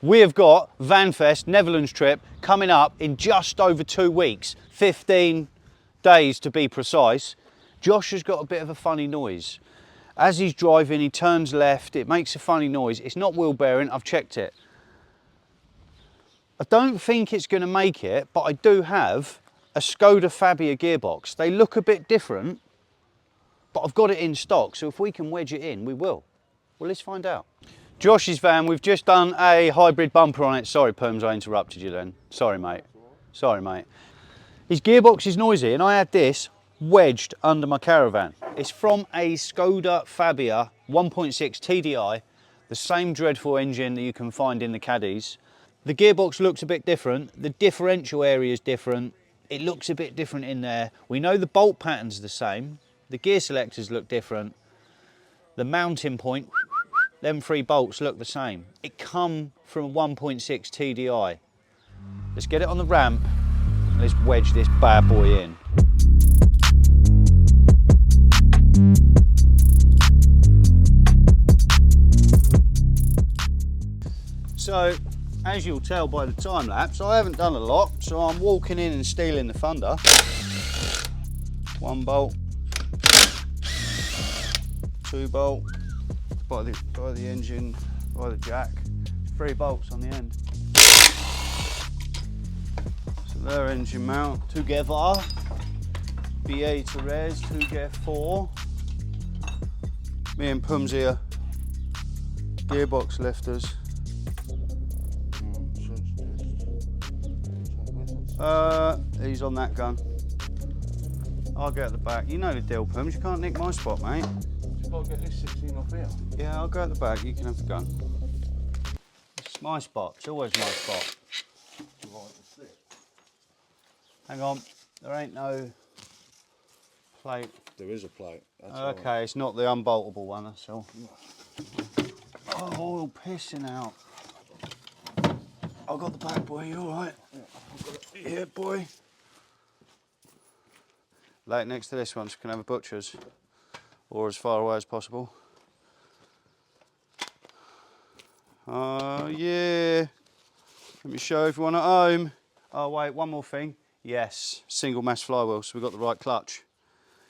We have got VanFest Netherlands trip coming up in just over 2 weeks, 15 days to be precise. Josh has got a bit of a funny noise. As he's driving, he turns left, it makes a funny noise. It's not wheel bearing, I've checked it. I don't think it's going to make it, but I do have a Skoda Fabia gearbox. They look a bit different, but I've got it in stock, so if we can wedge it in, we will. Well, let's find out. Josh's van, we've just done a hybrid bumper on it. Sorry, Perms, I interrupted you then. Sorry, mate. Sorry, mate. His gearbox is noisy, and I had this wedged under my caravan. It's from a Skoda Fabia 1.6 TDI, the same dreadful engine that you can find in the Caddies. The gearbox looks a bit different. The differential area is different. It looks a bit different in there. We know the bolt pattern's the same. The gear selectors look different. The mounting point, them 3 bolts look the same. It come from a 1.6 TDI. Let's get it on the ramp. Let's wedge this bad boy in. So, as you'll tell by the time lapse, I haven't done a lot, so I'm walking in and stealing the thunder. 1 bolt, 2 bolt, by the engine, by the jack, 3 bolts on the end. So their engine mount together, BA to res, 2 gear 4. Me and Pums here, gearbox lifters. He's on that gun. I'll go at the back. You know the deal, Pums, you can't nick my spot, mate. You've got to get this 16 off here. Yeah, I'll go at the back, you can have the gun. It's my spot, it's always my spot. Hang on, there ain't no plate. There is a plate. That's Okay, right. it's not the unboltable one, that's all. Oh, oil pissing out. I've got the back, boy, you alright? Yeah, I've got it. Yeah, boy. Lay it next to this one so we can have a butcher's, or as far away as possible. Yeah. Let me show everyone at home. Oh wait, one more thing. Yes, single mass flywheel, so we've got the right clutch.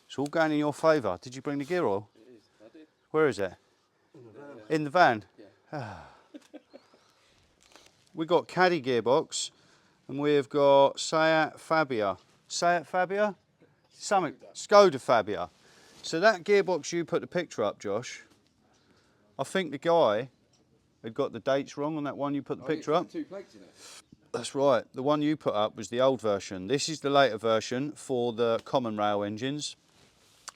It's all going in your favour. Did you bring the gear oil? It is, I did. Where is it? In the van. In the van? Yeah. We got Caddy gearbox, and we've got Seat Fabia. Seat Fabia? Something. Skoda Fabia. So that gearbox you put the picture up, Josh, I think the guy had got the dates wrong on that one you put the picture up. 2 plates in it. That's right. The one you put up was the old version. This is the later version for the common rail engines.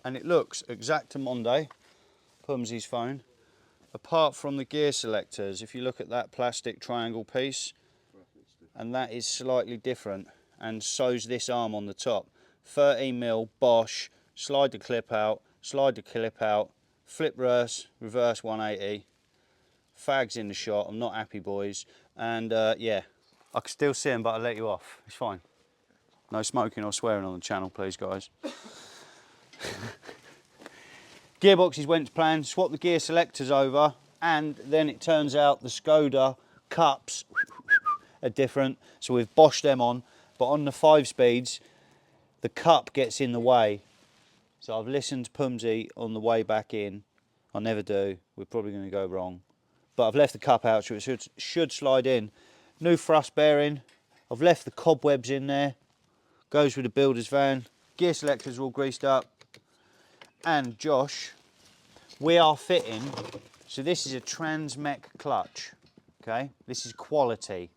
And it looks exactamundo, Pumsy's phone, apart from the gear selectors. If you look at that plastic triangle piece, and that is slightly different, and so's this arm on the top. 13mm Bosch, slide the clip out, flip reverse 180. Fags in the shot, I'm not happy, boys. And yeah, I can still see him, but I'll let you off. It's fine. No smoking or swearing on the channel, please, guys. Gearboxes went to plan, swapped the gear selectors over, and then it turns out the Skoda cups are different, so we've Bosched them on, but on the 5 speeds, the cup gets in the way. So I've listened to Pumsy on the way back in. I never do, we're probably going to go wrong. But I've left the cup out, so it should slide in. New thrust bearing, I've left the cobwebs in there, goes with the builder's van. Gear selectors are all greased up. And Josh, we are fitting, so this is a Transmech clutch, okay? This is quality.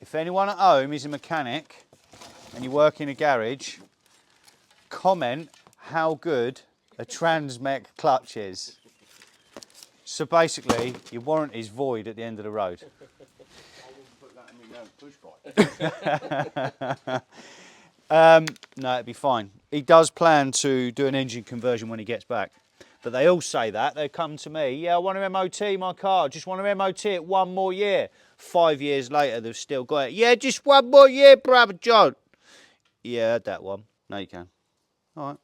If anyone at home is a mechanic and you work in a garage, comment how good a Transmech clutch is. So basically, your warranty's void at the end of the road. I wouldn't put that in my push bike. No, it'd be fine. He does plan to do an engine conversion when he gets back. But they all say that. They come to me, yeah, I want to MOT my car. Just want to MOT it 1 more year. 5 years later, they've still got it. Yeah, just 1 more year, brother John. Yeah, that one. No, you can. All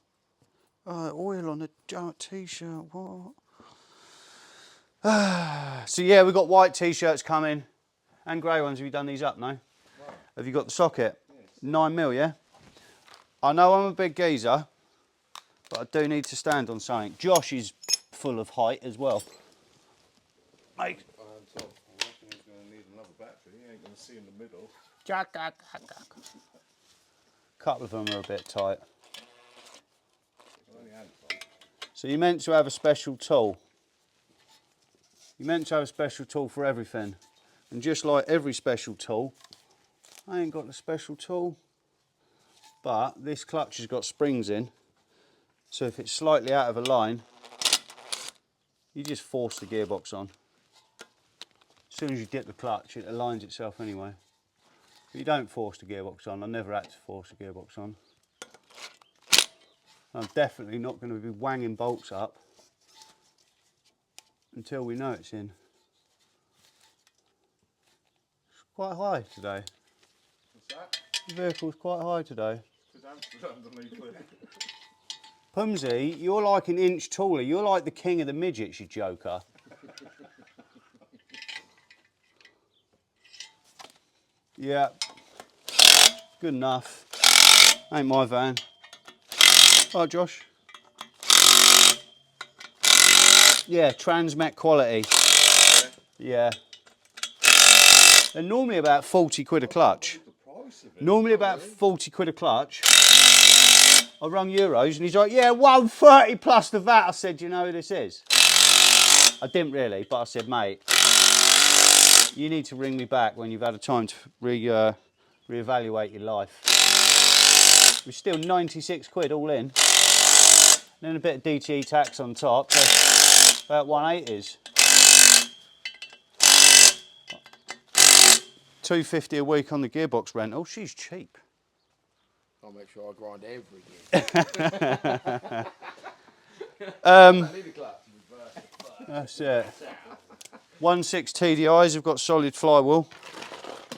right. Oil on the t-shirt, what? So yeah, we've got white t-shirts coming and grey ones. Have you done these up? No? Right. Have you got the socket? Yes. 9mm, yeah? I know I'm a big geezer, but I do need to stand on something. Josh is full of height as well. Mate. Tom, I reckon he's going to need another battery. He ain't going to see in the middle. A couple of them are a bit tight. Only hand Tom. So you're meant to have a special tool. You're meant to have a special tool for everything. And just like every special tool, I ain't got the special tool. But this clutch has got springs in. So if it's slightly out of a line, you just force the gearbox on. As soon as you dip the clutch, it aligns itself anyway. But you don't force the gearbox on. I never had to force the gearbox on. I'm definitely not going to be wanging bolts up until we know it's in. It's quite high today. What's that? The vehicle's quite high today. Because I'm stood underneath it. Pumsy, you're like an inch taller. You're like the king of the midgets, you joker. Yeah. Good enough. Ain't my van. Right, Josh. Yeah, Transmet quality. Yeah. They're normally about 40 quid a clutch. The price of it. Normally about 40 quid a clutch. I rung Euros and he's like, yeah, 130 plus the VAT. I said, do you know who this is? I didn't really, but I said, mate, you need to ring me back when you've had a time to reevaluate your life. We're still 96 quid all in. And then a bit of DTE tax on top, so about 180s. 250 a week on the gearbox rental. She's cheap. I'll make sure I grind every gear. I need a clutch. That's it. 1.6 TDIs have got solid flywheel,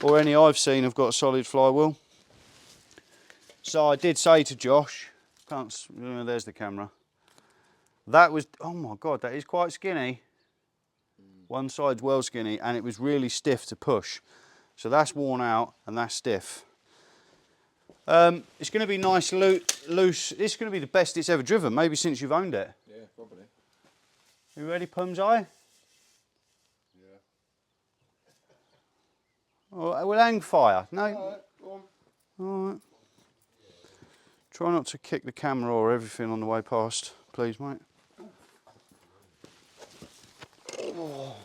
or any I've seen have got a solid flywheel. So I did say to Josh, there's the camera. That was, oh my God, that is quite skinny. One side's well skinny and it was really stiff to push. So that's worn out and that's stiff. It's going to be nice, loose. It's going to be the best it's ever driven, maybe since you've owned it. Yeah, probably. You ready, Pumsy? Yeah. Oh, we'll hang fire. No. Alright, go on. All right. Try not to kick the camera or everything on the way past, please, mate. Oh.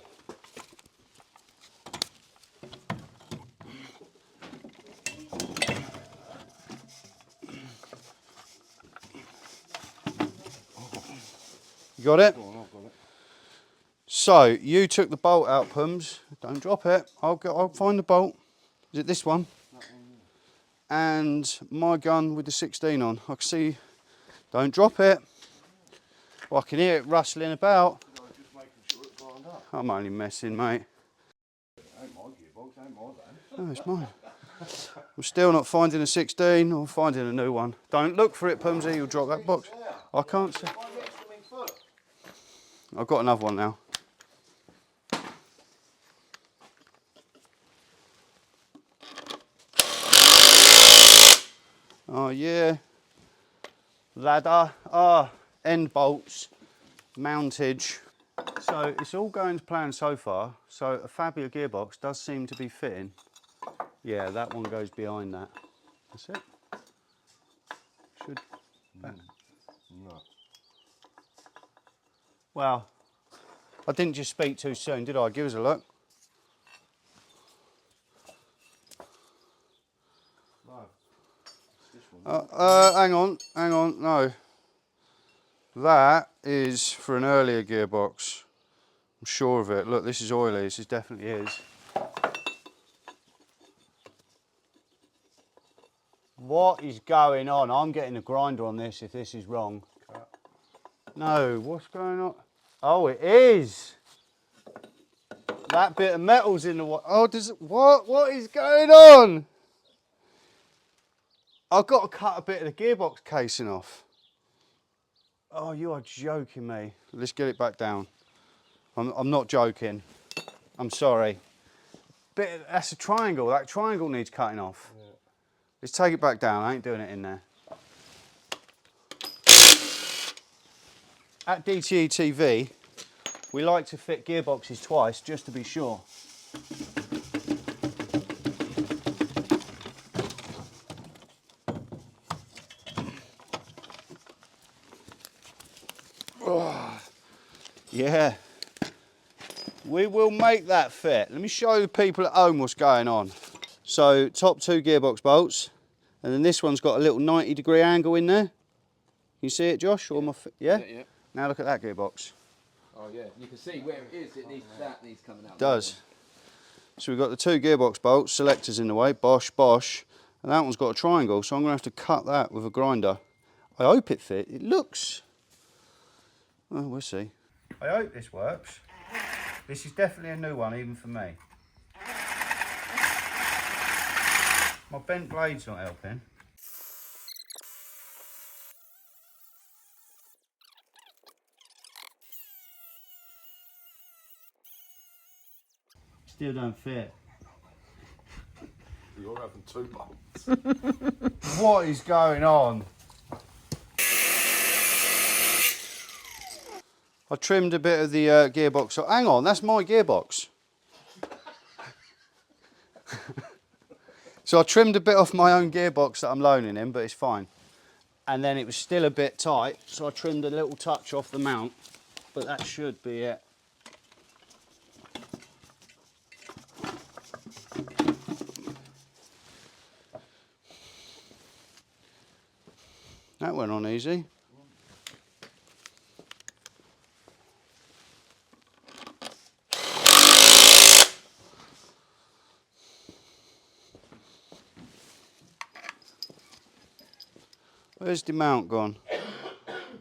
You got it? Go on, I've got it. So you took the bolt out, Pums. Don't drop it. I'll find the bolt. Is it this one? That one, yeah. And my gun with the 16 on. I can see. Don't drop it. Well, I can hear it rustling about. I was just making sure it grind up. I'm only messing, mate. It ain't my gearbox, ain't my van. No, it's mine. I'm still not finding a 16 or finding a new one. Don't look for it, Pumsy. You'll drop that box. I can't see. I've got another one now. Oh yeah. Ladder. End bolts. Mountage. So it's all going to plan so far. So a Fabia gearbox does seem to be fitting. Yeah, that one goes behind that. That's it. Should. No. Well, I didn't just speak too soon, did I? Give us a look. No. This one. Hang on, no. That is for an earlier gearbox. I'm sure of it. Look, this is oily, this definitely is. What is going on? I'm getting a grinder on this if this is wrong. No, what's going on? Oh, it is. That bit of metal's in the way. Oh, does it? What is going on? I've got to cut a bit of the gearbox casing off. Oh, you are joking me. Let's get it back down. I'm not joking. I'm sorry. That's a triangle. That triangle needs cutting off. Yeah. Let's take it back down. I ain't doing it in there. At DTE TV, we like to fit gearboxes twice just to be sure. Oh, yeah. We will make that fit. Let me show the people at home what's going on. So, top 2 gearbox bolts, and then this one's got a little 90-degree angle in there. You see it, Josh? Or yeah? Yeah. Now look at that gearbox. Oh yeah, you can see where it is. That needs coming out. It does. So we've got the 2 gearbox bolts, selectors in the way, Bosch, and that one's got a triangle, so I'm going to have to cut that with a grinder. I hope it fits. It looks... Well, we'll see. I hope this works. This is definitely a new one, even for me. My bent blade's not helping. Still don't fit. You're having 2 bolts. What is going on? I trimmed a bit of the gearbox. Oh, hang on, that's my gearbox. So I trimmed a bit off my own gearbox that I'm loaning him, but it's fine. And then it was still a bit tight, so I trimmed a little touch off the mount, but that should be it. That went on easy. Where's the mount gone?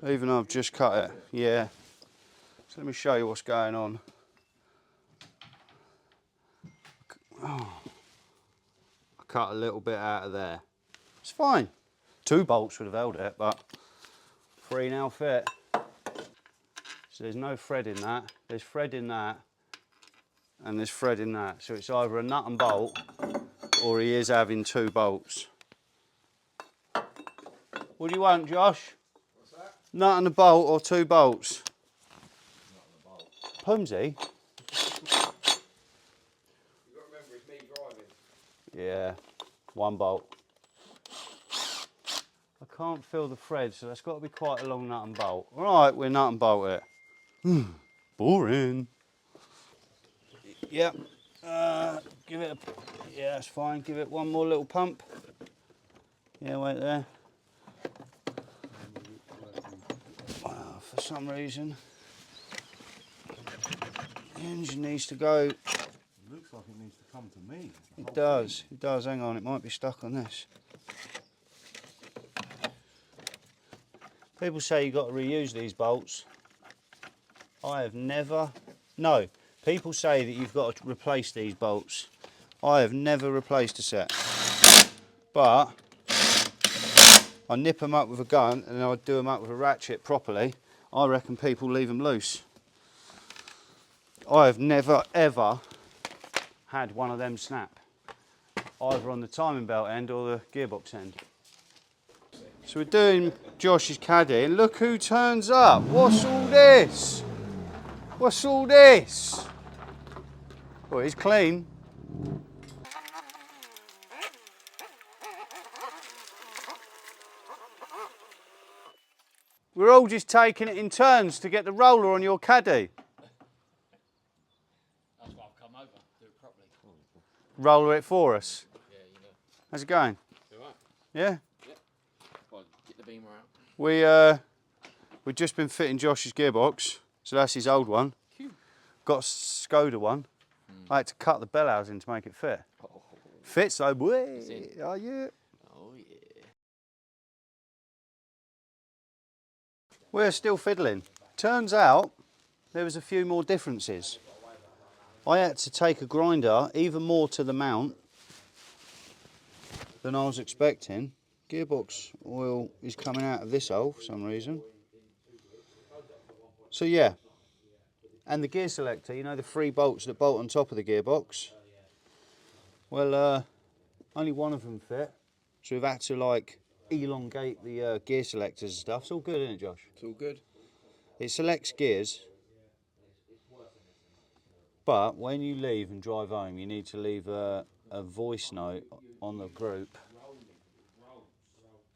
Even though I've just cut it. Yeah. So let me show you what's going on. Oh. I cut a little bit out of there. It's fine. 2 bolts would have held it, but 3 now fit. So there's no thread in that. There's thread in that, and there's thread in that. So it's either a nut and bolt, or he is having 2 bolts. What do you want, Josh? What's that? Nut and a bolt or 2 bolts? Nut and a bolt. Pumsy? You've got to remember it's me driving. Yeah, 1 bolt. I can't feel the thread, so that's got to be quite a long nut and bolt. All right, we're nut and bolt it. Boring. Yep. Give it a... Yeah, that's fine. Give it 1 more little pump. Yeah, wait there. For some reason, the engine needs to go. It looks like it needs to come to me. It does. It does. Hang on, it might be stuck on this. People say you've got to reuse these bolts. I have never... No, people say that you've got to replace these bolts. I have never replaced a set. But I nip them up with a gun and then I do them up with a ratchet properly. I reckon people leave them loose. I have never ever had one of them snap. Either on the timing belt end or the gearbox end. So we're doing Josh's Caddy, and look who turns up. What's all this? What's all this? Well, he's clean. We're all just taking it in turns to get the roller on your Caddy. That's why I've come over, do it properly. Roller it for us. Yeah, you know. How's it going? You alright? Yeah? Yeah. Well, get the beamer out. We've just been fitting Josh's gearbox, so that's his old one. Cute. Got a Skoda one. I had to cut the bell housing in to make it fit. Oh. Fits though, boy. It? Oh yeah. Oh yeah. We're still fiddling. Turns out there was a few more differences. I had to take a grinder even more to the mount than I was expecting. Gearbox oil is coming out of this hole for some reason. So yeah, and the gear selector, you know, the 3 bolts that bolt on top of the gearbox. Well, only one of them fit, so we've had to like elongate the gear selectors and stuff. It's all good, isn't it, Josh? It's all good. It selects gears, but when you leave and drive home, you need to leave a voice note on the group,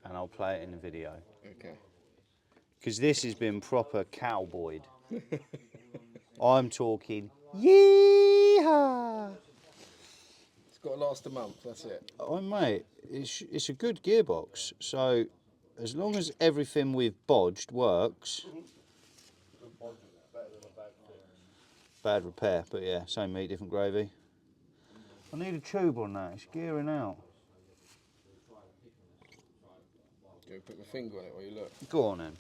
and I'll play it in the video. Okay. Because this has been proper cowboyed. I'm talking yeehaw. It's got to last a month, that's it. Oh mate, it's a good gearbox, so as long as everything we've bodged works. Bad repair, but yeah, same meat, different gravy. I need a tube on that, it's gearing out. Go put my finger on it while you look. Go on then.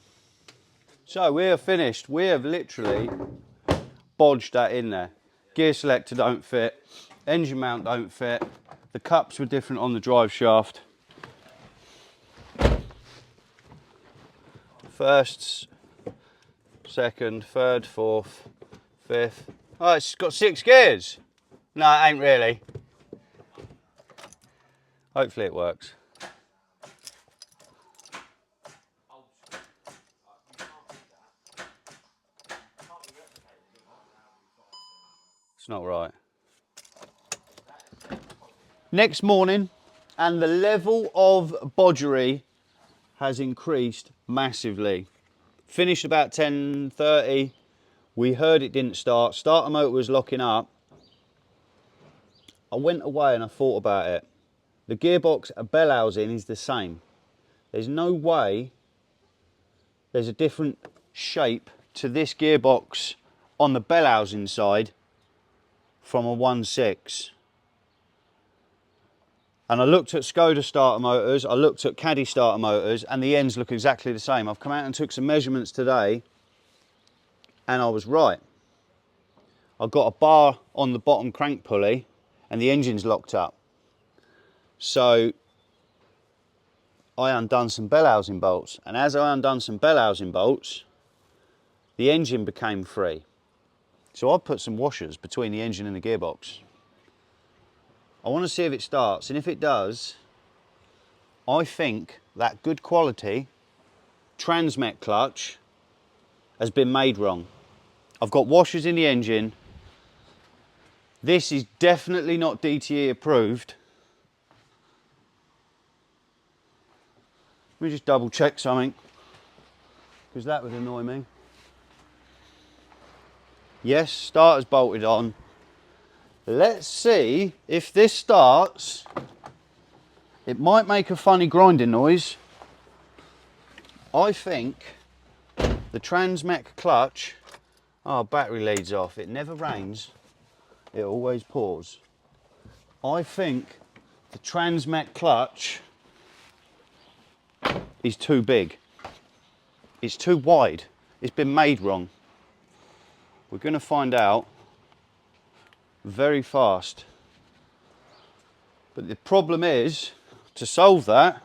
So we are finished. We have literally bodged that in there. Gear selector don't fit, engine mount don't fit, the cups were different on the drive shaft. First, second, third, fourth, fifth. Oh, it's got 6 gears. No, it ain't really. Hopefully it works. It's not right. Next morning, and the level of bodgery has increased massively. Finished about 10:30. We heard it didn't start. Starter motor was locking up. I went away and I thought about it. The gearbox bell housing is the same. There's no way there's a different shape to this gearbox on the bell housing side from a 1.6. And I looked at Skoda starter motors, I looked at Caddy starter motors, and the ends look exactly the same. I've come out and took some measurements today, and I was right. I've got a bar on the bottom crank pulley, and the engine's locked up. So I undone some bell housing bolts, and as I undone some bell housing bolts, the engine became free. So I put some washers between the engine and the gearbox. I want to see if it starts, and if it does, I think that good quality Transmet clutch has been made wrong. I've got washers in the engine. This is definitely not DTE approved. Let me just double check something, because that would annoy me. Yes, starter's bolted on. Let's see if this starts. It might make a funny grinding noise. I think the Transmet clutch, oh, battery leads off. It never rains, it always pours. I think the Transmet clutch is too big. It's too wide. It's been made wrong. We're going to find out very fast. But the problem is, to solve that,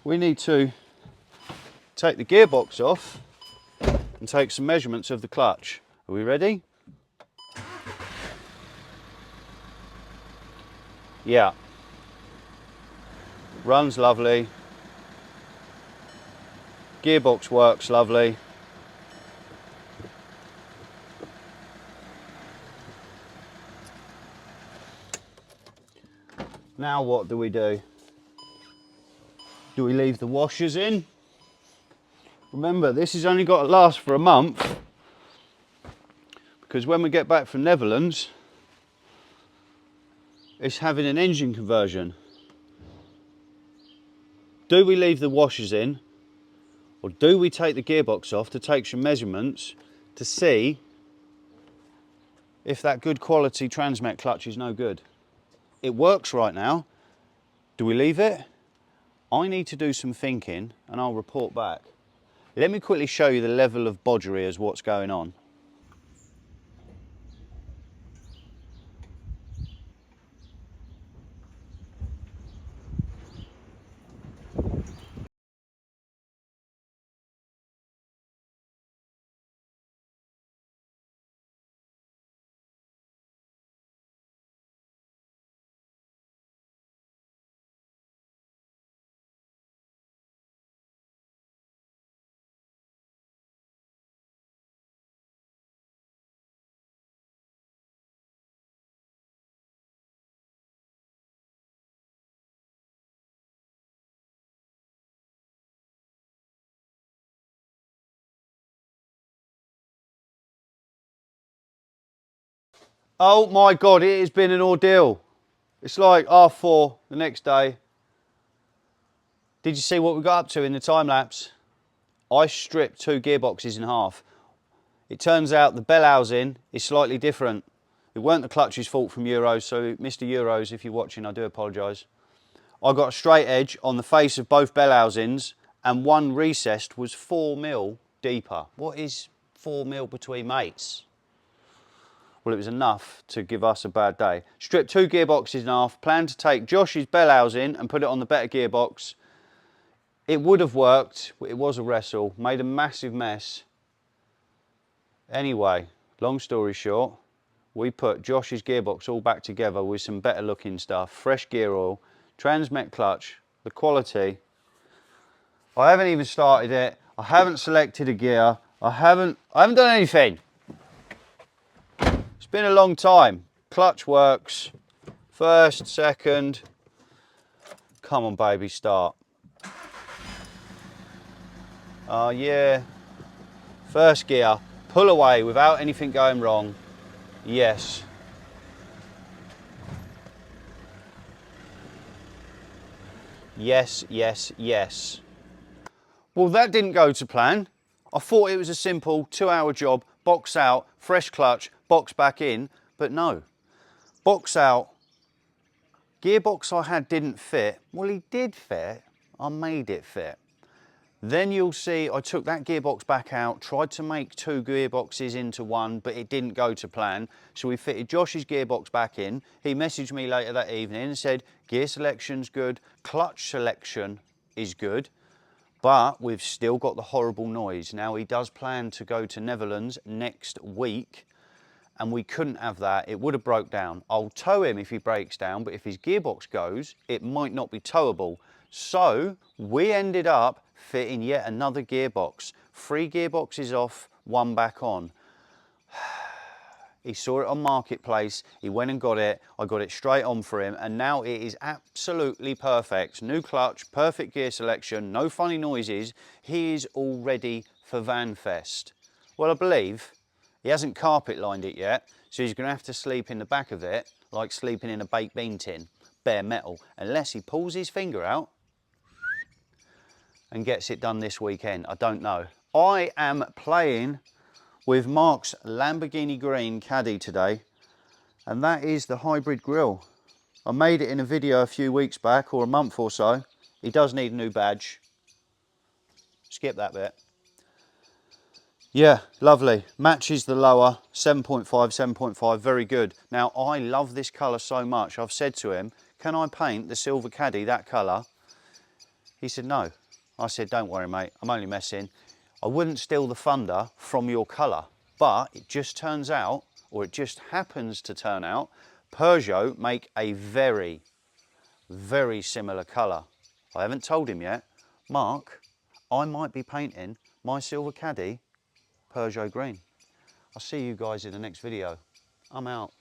we need to take the gearbox off and take some measurements of the clutch. Are we ready? Yeah. Runs lovely. Gearbox works lovely. Now what do we do? Do we leave the washers in? Remember, this has only got to last for a month, because when we get back from Netherlands, it's having an engine conversion. Do we leave the washers in, or do we take the gearbox off to take some measurements to see if that good quality Transmet clutch is no good? It works right now. Do we leave it? I need to do some thinking and I'll report back. Let me quickly show you the level of bodgery as what's going on. Oh my God, it has been an ordeal. It's like R4 the next day. Did you see what we got up to in the time lapse? I stripped 2 gearboxes in half. It turns out the bell housing is slightly different. It weren't the clutch's fault from Euros, so Mr. Euros, if you're watching, I do apologise. I got a straight edge on the face of both bell housings, and one recessed was 4mm deeper. What is 4mm between mates? Well, it was enough to give us a bad day. Stripped 2 gearboxes in half, planned to take Josh's bell housing and put it on the better gearbox. It would have worked, but it was a wrestle, made a massive mess. Anyway, long story short, we put Josh's gearbox all back together with some better looking stuff, fresh gear oil, transmet clutch, the quality. I haven't even started it, I haven't selected a gear, I haven't done anything. It's been a long time. Clutch works, first, second. Come on baby, start. Oh yeah. First gear, pull away without anything going wrong. Yes. Yes, yes, yes. Well, that didn't go to plan. I thought it was a simple 2-hour job, box out, fresh clutch, box back in, but no. Box out, gearbox I had didn't fit. Well, he did fit, I made it fit. Then you'll see I took that gearbox back out, tried to make 2 gearboxes into one, but it didn't go to plan. So we fitted Josh's gearbox back in. He messaged me later that evening and said, gear selection's good, clutch selection is good, but we've still got the horrible noise. Now he does plan to go to Netherlands next week, and we couldn't have that. It would have broke down. I'll tow him if he breaks down, but if his gearbox goes, it might not be towable. So we ended up fitting yet another gearbox. 3 gearboxes off, 1 back on. He saw it on Marketplace, he went and got it, I got it straight on for him, and now it is absolutely perfect. New clutch, perfect gear selection, no funny noises. He is all ready for VanFest. Well, I believe he hasn't carpet lined it yet, so he's gonna have to sleep in the back of it like sleeping in a baked bean tin, bare metal, unless he pulls his finger out and gets it done this weekend. I don't know. I am playing with Mark's Lamborghini Green Caddy today, and that is the hybrid grille. I made it in a video a few weeks back, or a month or so. He does need a new badge. Skip that bit. Yeah, lovely. Matches the lower, 7.5, 7.5, very good. Now, I love this colour so much, I've said to him, can I paint the silver Caddy that colour? He said no. I said, don't worry mate, I'm only messing. I wouldn't steal the thunder from your colour, but it just turns out, or it just happens to turn out, Peugeot make a very, very similar colour. I haven't told him yet. Mark, I might be painting my silver Caddy Peugeot green. I'll see you guys in the next video. I'm out.